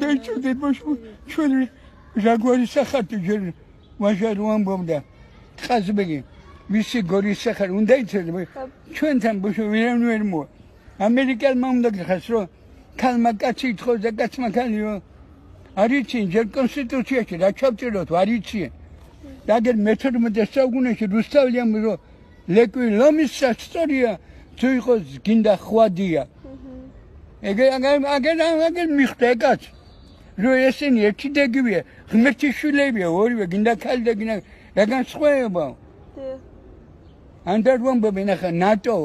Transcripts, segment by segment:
დაიცოდე ბოშო ჩვენ რაგვარი სახარდი ჯერ ვაჟა რო ამბობდა ხაზბეგი მისი გორის სახარ უნდა იცოდე ჩვენთან ბოშო ვერავინ ვერ მოვა ამერიკელმა უნდა გიხას რომ ქალმა კაცი ითხოვს და კაცმა ქალიო არიცი ჯერ კონსტიტუციაში რა ჩავწეროთ არიცი და აგერ მე-12 საუკუნეში რუსთავიამ რომ ლეკვი ლომის ისტორია თუ იყოს გინდა ხვადია აგერ მიხდა კაც რომ ესენი ერთი დეგივია ღმერთის შვილებია ორივე გინდა ქალი და გინდა რა განსხვავება ანდერვომბები ნახა ნატო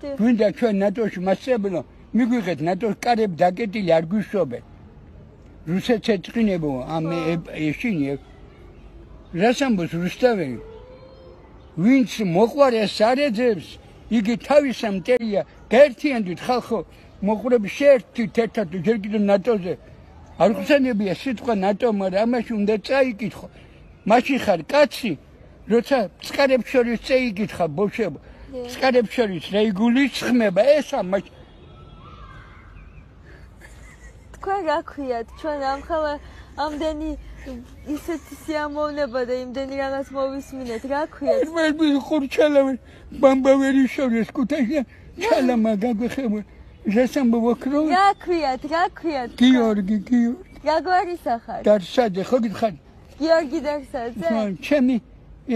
გვინდა ჩვენ ნატოში მასწავლო მიგვიღეთ ნატოს კარები დაკეტილი არ გვიშობენ რუსეთს ეწყინებო ამ ეშინი რას ამბობს რუსთაველი ვინც მოყვარეს არ ეძებს იგი თავისა მტერია გაერთიანდით ხალხო მოყურები შეერთით ერთად ჯერ კიდევ ნატოზე არ ხსენებია სიტყვა ნატო მაგრამ ამაში უნდა წაიკითხო მაშინ ხარ კაცი როცა წყარებს შორის წაიკითხა ბოშებო წყარებს შორის რა იგულისხმება ესა მაშინ თქვენ რა ქვიათ ჩვენ ამხელა ამდენი ისეთი სიამოვნება და იმდენი რაღაც მოვისმინეთ რა ქვიათ მე ხურჩალავი ბამბავერი შორის კუთაშა ჩალამა გაგვეხება ჟესამბო ვაკრო რა ქვიათ გიორგი რა გვარი სახარ დარსაძე ხო გითხარ გიორგი დარსაძე ჩემი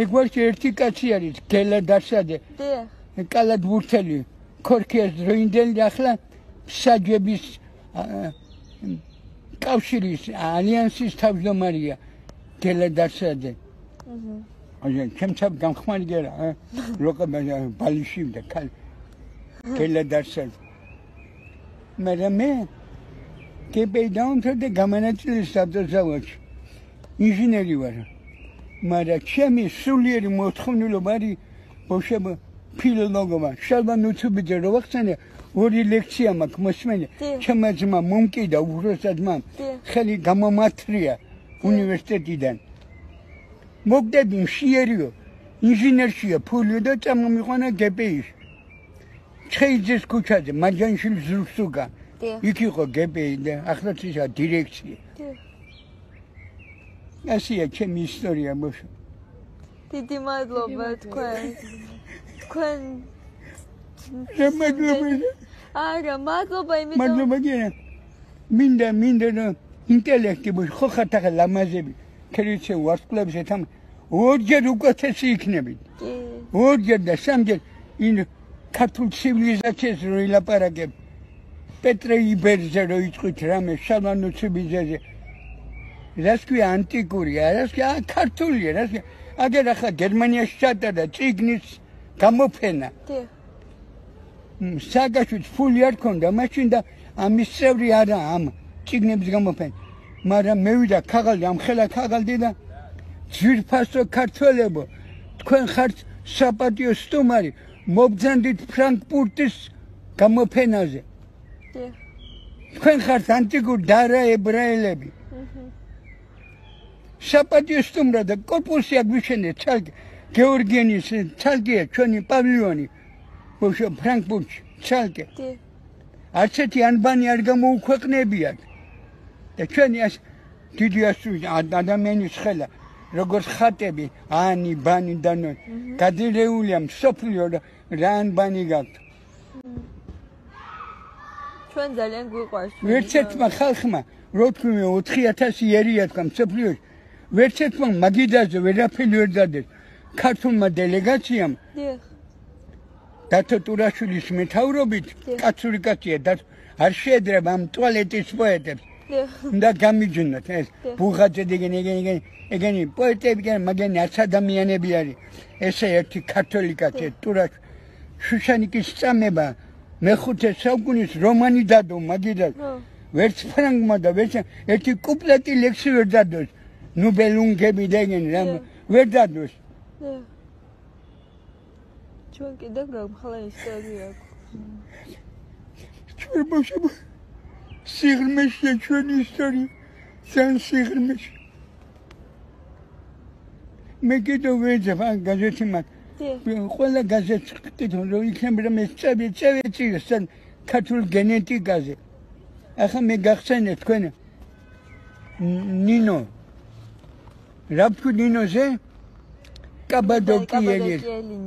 ეგვარში ერთი კაცი არის გელა დარსაძე დიახ კალად ბურთელი ქორქიას დროინდელი ახლა საჯების კავშირის ალიანსის თავმჯდომარეა გელა დარსაძე აი ჩემცა გამხმარი გერა როკა ბალიში და კალ გელა დარსაძე მე გებეიდაუნთრე გამანაწილის საბრძოლოში ინჟინერი ვარ მაგრამ ჩემი სულიერი მოთხოვნილობა არის ბოშებო ფილოლოგობა შალვა ნუცუბიძე რო ვახსენე ორი ლექცია მაქვს მოსმენე ჩემმა ძმა მომკიდა უბრალოდ მამ ხელი გამომათრია უნივერსიტეტიდან მოგდები მშიერიო ინჟინერშია ფულიო და წამომიყვანა გპ-ში ჩხეიძის ქუჩაზე მარჯანიშვილის ზურგსუგა იქ იყო გპ და ახლაც ისა დირექცია ასია ჩემი ისტორია ბოშო დიდი მადლობა თქვენ არა მადლობა იმიტომ მადლობა გერა მინდა ინტელექტი ბოშო ხო ხარ ლამაზები ქრიცე ვარსკვლებზე თამ ორჯერ უკეთესი იქნებით ორჯერ და სამჯერ იმ ქართულ ცივილიზაციას რო ილაპარაკებ პეტრე იბერზე რო იწვით რამე შალვა ნუცუბიძეზე რას ქვია ანტიკურია რას ქვია ქართულია რას ქვია აგერ ახლა გერმანიაში ჩატარდა წიგნის გამოფენა სააგაშვილს ფული არ ქონდა მაშინ და ამის წევრი არა ამ წიგნების გამოფენა მაგრამ მევიდა ქაღალდი ამხელა ქაღალდი და ძვირფასო ქართველებო თქვენ ხართ საპატიო სტუმარი მობძანდით ფრანკფურტის გამოფენაზე თქვენ ხართ ანტიკურ დარა ებრაელები საპატიო სტუმრად და კორპუსი აგვიშენეთ ცალკე გეორგენის ცალკეა ჩვენი პავილიონი ბოშო ფრანკფურტში ცალკე არც ერთი ანბანი არ გამოუქვეყნებიათ და ჩვენი ეს დიდი ადამიანის ხელა როგორც ხატები ანი ბანი და ნო გადირეულია მსოფლიო რა ანბანი გაქვთ ჩვენ ძალიან გვიყვარს ვერცერთმა ხალხმა რო თქვი 4000 იერია თქვა მსოფლიოში ვერცერთმა მაგიდაზე ვერაფერი ვერ დადეს ქართულმა დელეგაციამ დათო ტურაშვილის მეთაურობით კაცური კაცია და არ შეედრება ამ ტუალეტის პოეტებს და გამიჯნოთ ეს ბუღაძე ეგენი პოეტები მაგენი არც ადამიანები არის ესე ერთი ქართული კაცი ტურაშ შუშანიკის წამება მეხუთე საუკუნის რომანი დადო მაგიდას ვერც ფრანგმა და ვერც ერთი კუპლეტი ლექსი ვერ დადოს ნუბელუნგები და ეგენი რამ ვერ დადოს ჩვენ კიდევ გამხალა ისტორია ჩვენ ბავშვები სიღრმეშია ჩვენი ისტორია ძალიან სიღრმეში მე კიდევ ვეძებ ან გაზეთი მაქვს ყველა გაზეთს ვკითხავ რომ იქნება მე წევი წიგნს ქართულ გენეტიკაზე ახლა მე გახსენეთ თქვენ ნინო რა ვთქვი ნინოზე კაბადოკიელი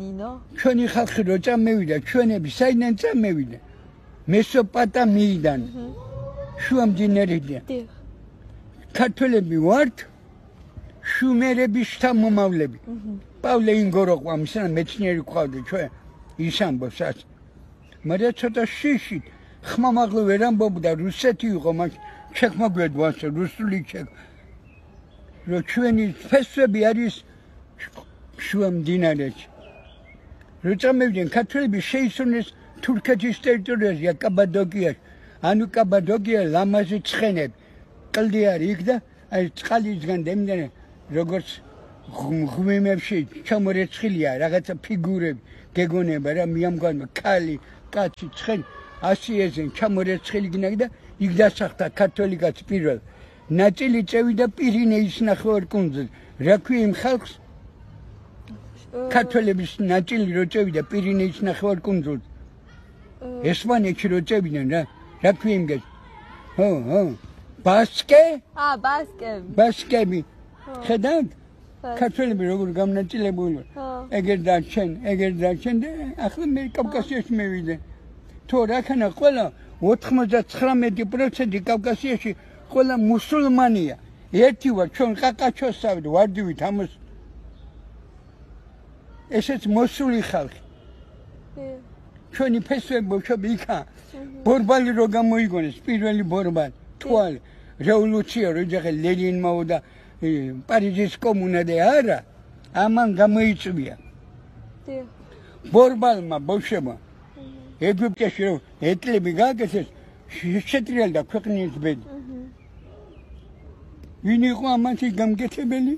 ნინო ჩვენი ხალხი რო წამევიდა ჩვენები საიდან წამევიდა მესოპოტამიიდან შუა მდინარიდან ქართველები ვართ შუმერების შთამომავლები პავლე ინგორო ყვამის რა მეცნიერი ყავდა ჩვენ ის ამბობს ასე მაგრამ ცოტა შიშით ხმამაღლა ვერ ამბობდა რუსეთი იყო მას ჩექმა გვედვას რუსული ჩექ რო ჩვენი ფესვები არის შუა მდინარეში რო წამევდნენ ქართველები შეისუნეს თურქეთის ტერიტორიაზე კაბადოკიაში ანუ კაბადოკია ლამაზი ცხენები კლდი არის იქ და აი წყალისგან დემდნენ როგორც ღმემებში ჩამორეცხილია რაღაცა ფიგურები გეგონება რა მიამგონება ქალი კაცი ცხენი ასე ეძენ ჩამორეცხილი გინდა და იქ დასახდა ქართველი კაცი პირველ ნაწილი წევიდა პირინეის ნახევარკუნძულზე რა ქვია იმ ხალხს ქართველების ნაწილი რო წევიდა პირინეის ნახევარკუნძულზე ესპანეთში რო წევდნენ რა ქვია იმ გაზ ხო ბასკე ბასკები ხედავთ ქართველები როგორ გამნაწილებული ეგერ დარჩენ და ახლა მე კავკასიაში მევიდე თუ რაქანა ყველა 99% კავკასიაში ყველა მუსულმანია ერთი ვარ ჩვენ ყაყაჩოსავით ვარდივით ამას ესეც მოსული ხალხი ჩვენი ფესვები ბოშები იქა ბორბალი რო გამოიგონეს პირველი ბორბალი თვალ რევოლუცია რო ჯახე ლენინმა და პარიზის კომუნა და არა ამან გამოიწვია ბორბალმა ბოშებმა ეგვიპტეში რო ეტლები გააკეთეს შეტრიალდა ქვეყნის ბედი ვინ იყო ამათი გამგეთებელი